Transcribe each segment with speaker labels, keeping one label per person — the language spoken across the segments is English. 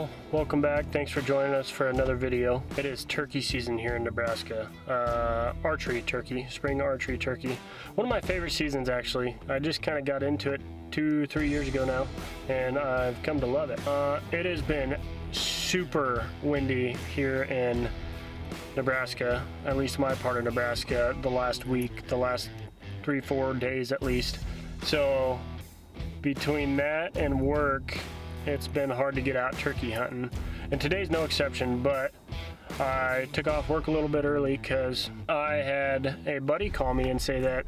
Speaker 1: y'all, welcome back. Thanks for joining us for another video. It is turkey season here in Nebraska. Archery turkey, spring archery turkey. One of my favorite seasons actually. I just kind of got into it 2-3 years ago now, and I've come to love it. It has been super windy here in Nebraska, at least my part of Nebraska, the last week, the last 3-4 days at least. So between that and work, it's been hard to get out turkey hunting, and today's no exception. But I took off work a little bit early because I had a buddy call me and say that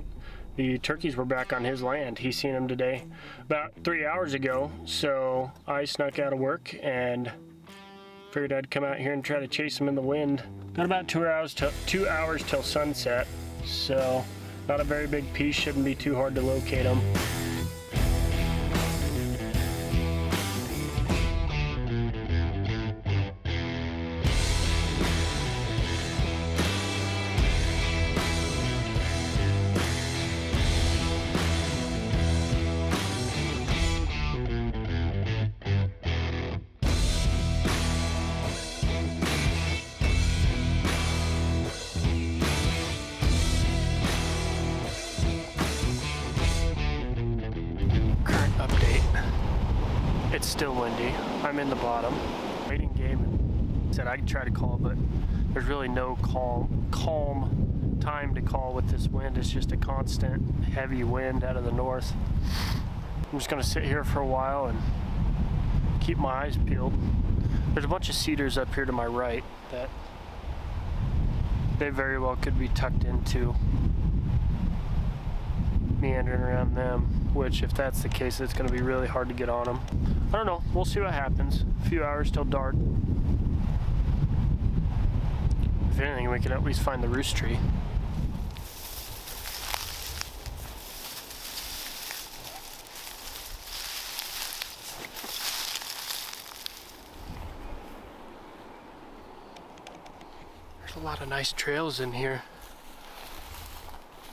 Speaker 1: the turkeys were back on his land. He seen them today about 3 hours ago, so I snuck out of work and figured I'd come out here and try to chase them in the wind. Got about 2 hours till sunset, so not a very big piece, shouldn't be too hard to locate them. It's still windy. I'm in the bottom. Waiting game and said I'd try to call, but there's really no calm time to call with this wind. It's just a constant heavy wind out of the north. I'm just gonna sit here for a while and keep my eyes peeled. There's a bunch of cedars up here to my right that they very well could be tucked into, meandering around them, which if that's the case, it's going to be really hard to get on them. I don't know, we'll see what happens. A few hours till dark. If anything, we could at least find the roost tree. There's a lot of nice trails in here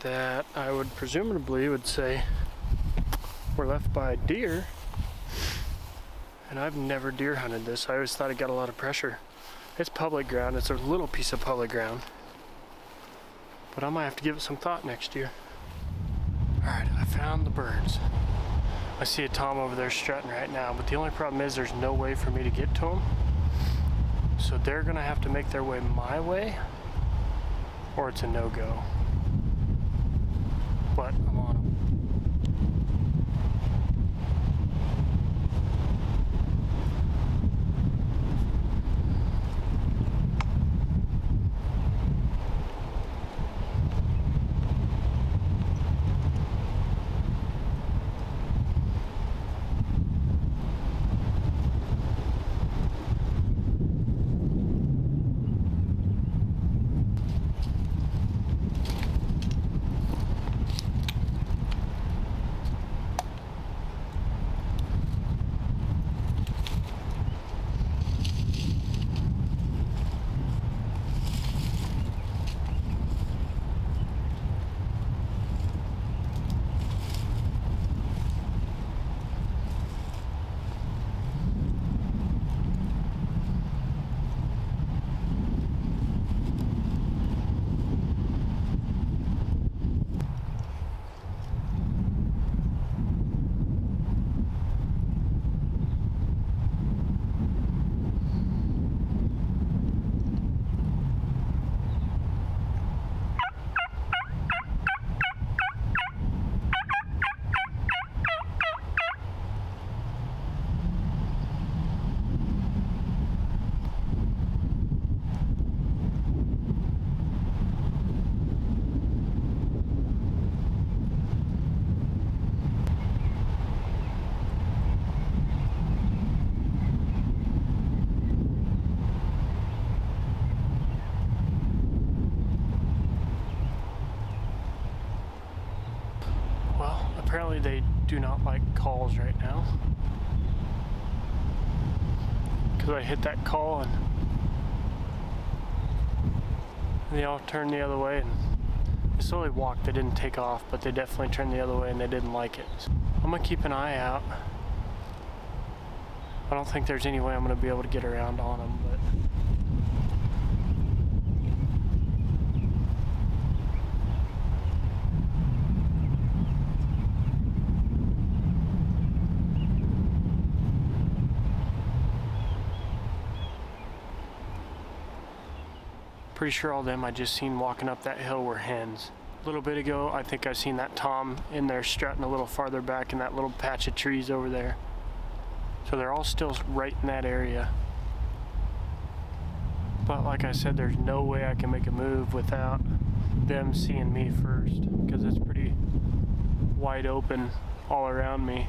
Speaker 1: that I would presumably would say were left by deer, and I've never deer hunted this. I always thought it got a lot of pressure. It's public ground. It's a little piece of public ground, but I might have to give it some thought next year. Alright, I found the birds. I see a tom over there strutting right now, but the only problem is there's no way for me to get to them, so they're gonna have to make their way my way, or it's a no-go. But I'm on them. Apparently they do not like calls right now, because I hit that call and they all turned the other way, and they slowly walked. They didn't take off, but they definitely turned the other way and they didn't like it. So I'm gonna keep an eye out I don't think there's any way I'm going to be able to get around on them, but pretty sure all them I just seen walking up that hill were hens. A little bit ago, I think I seen that tom in there strutting a little farther back in that little patch of trees over there. So they're all still right in that area. But like I said, there's no way I can make a move without them seeing me first, because it's pretty wide open all around me.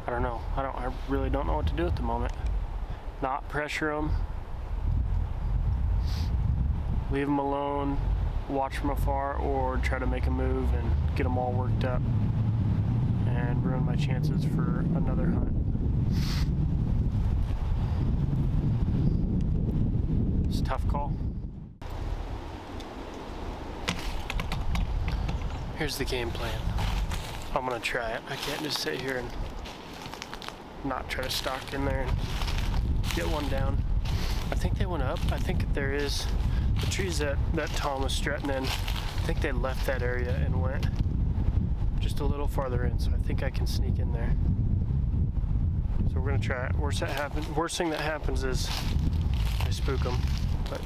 Speaker 1: I don't know. I really don't know what to do at the moment. Not pressure them. Leave them alone, watch from afar, or try to make a move and get them all worked up and ruin my chances for another hunt. It's a tough call. Here's the game plan. I'm gonna try it. I can't just sit here and not try to stalk in there and get one down. I think they went up. I think there is the trees that Tom was strutting in. I think they left that area and went just a little farther in, so I think I can sneak in there. So we're gonna try it. Worst thing that happens is I spook them, but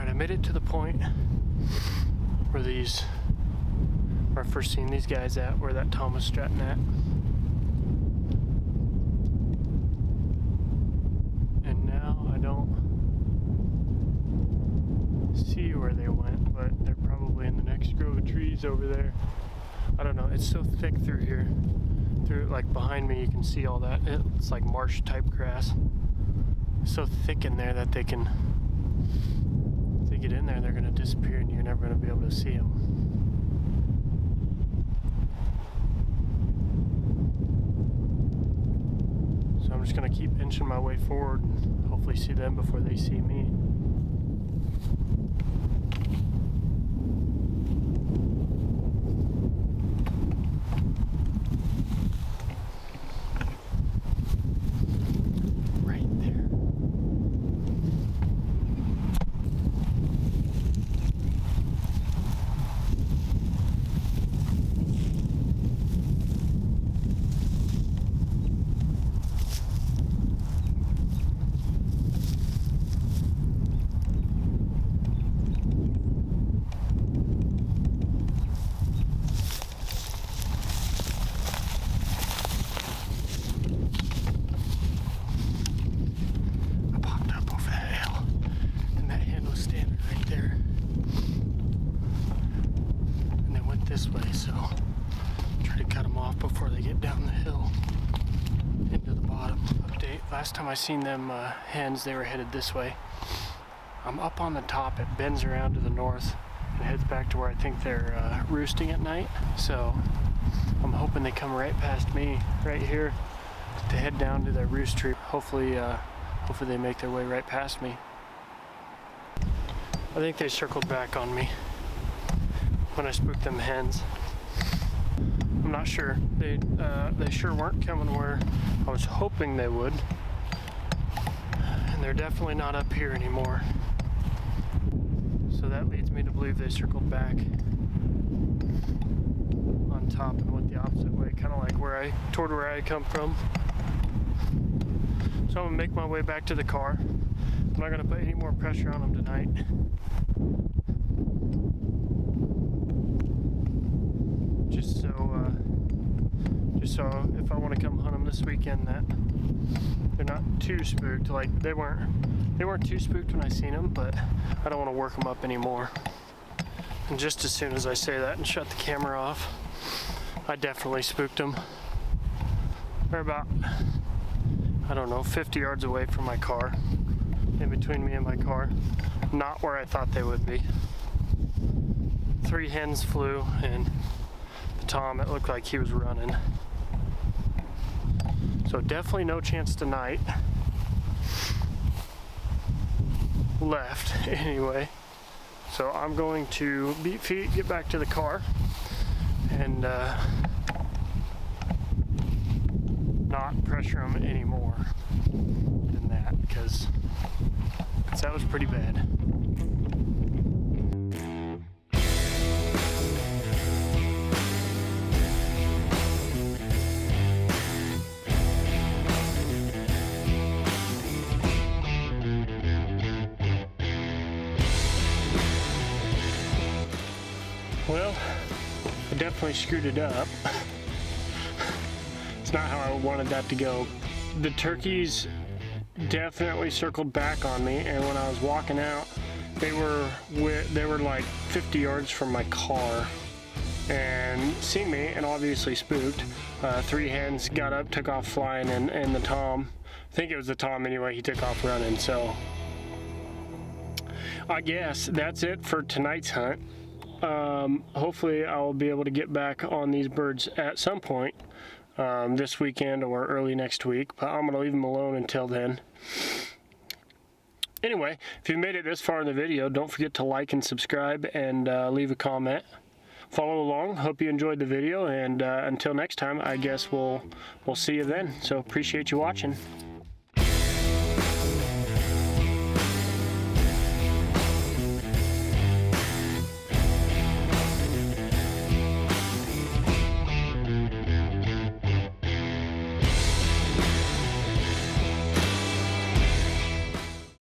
Speaker 1: I made it to the point where I first seen these guys at, where that Tom was strutting at. And now I don't see where they went, but they're probably in the next grove of trees over there. I don't know, it's so thick through here. Like behind me you can see all that. It's like marsh type grass. It's so thick in there that they can, get in there, they're going to disappear and you're never going to be able to see them. So I'm just going to keep inching my way forward and hopefully see them before they see me. This way, so try to cut them off before they get down the hill into the bottom. Update, last time I seen them hens, they were headed this way. I'm up on the top, it bends around to the north and heads back to where I think they're roosting at night. So I'm hoping they come right past me right here to head down to their roost tree. Hopefully they make their way right past me. I think they circled back on me when I spooked them hens. I'm not sure. They sure weren't coming where I was hoping they would. And they're definitely not up here anymore. So that leads me to believe they circled back on top and went the opposite way, kind of like toward where I come from. So I'm gonna make my way back to the car. I'm not gonna put any more pressure on them tonight. Just so if I want to come hunt them this weekend, that they're not too spooked. Like they weren't too spooked when I seen them, but I don't want to work them up anymore. And just as soon as I say that and shut the camera off, I definitely spooked them. They're about, I don't know, 50 yards away from my car. in between me and my car. Not where I thought they would be. 3 hens flew, and the tom, it looked like he was running. So definitely no chance tonight. Left anyway. So I'm going to beat feet, get back to the car, and not pressure them anymore than that, because that was pretty bad. Well, I definitely screwed it up. It's not how I wanted that to go. The turkeys definitely circled back on me, and when I was walking out, they were like 50 yards from my car and seen me and obviously spooked. 3 hens got up, took off flying, and the tom, I think it was the tom anyway, he took off running. So I guess that's it for tonight's hunt. Hopefully I'll be able to get back on these birds at some point this weekend or early next week, but I'm gonna leave them alone until then. Anyway, if you made it this far in the video, don't forget to like and subscribe and leave a comment. Follow along. Hope you enjoyed the video, and until next time, I guess we'll see you then. So appreciate you watching.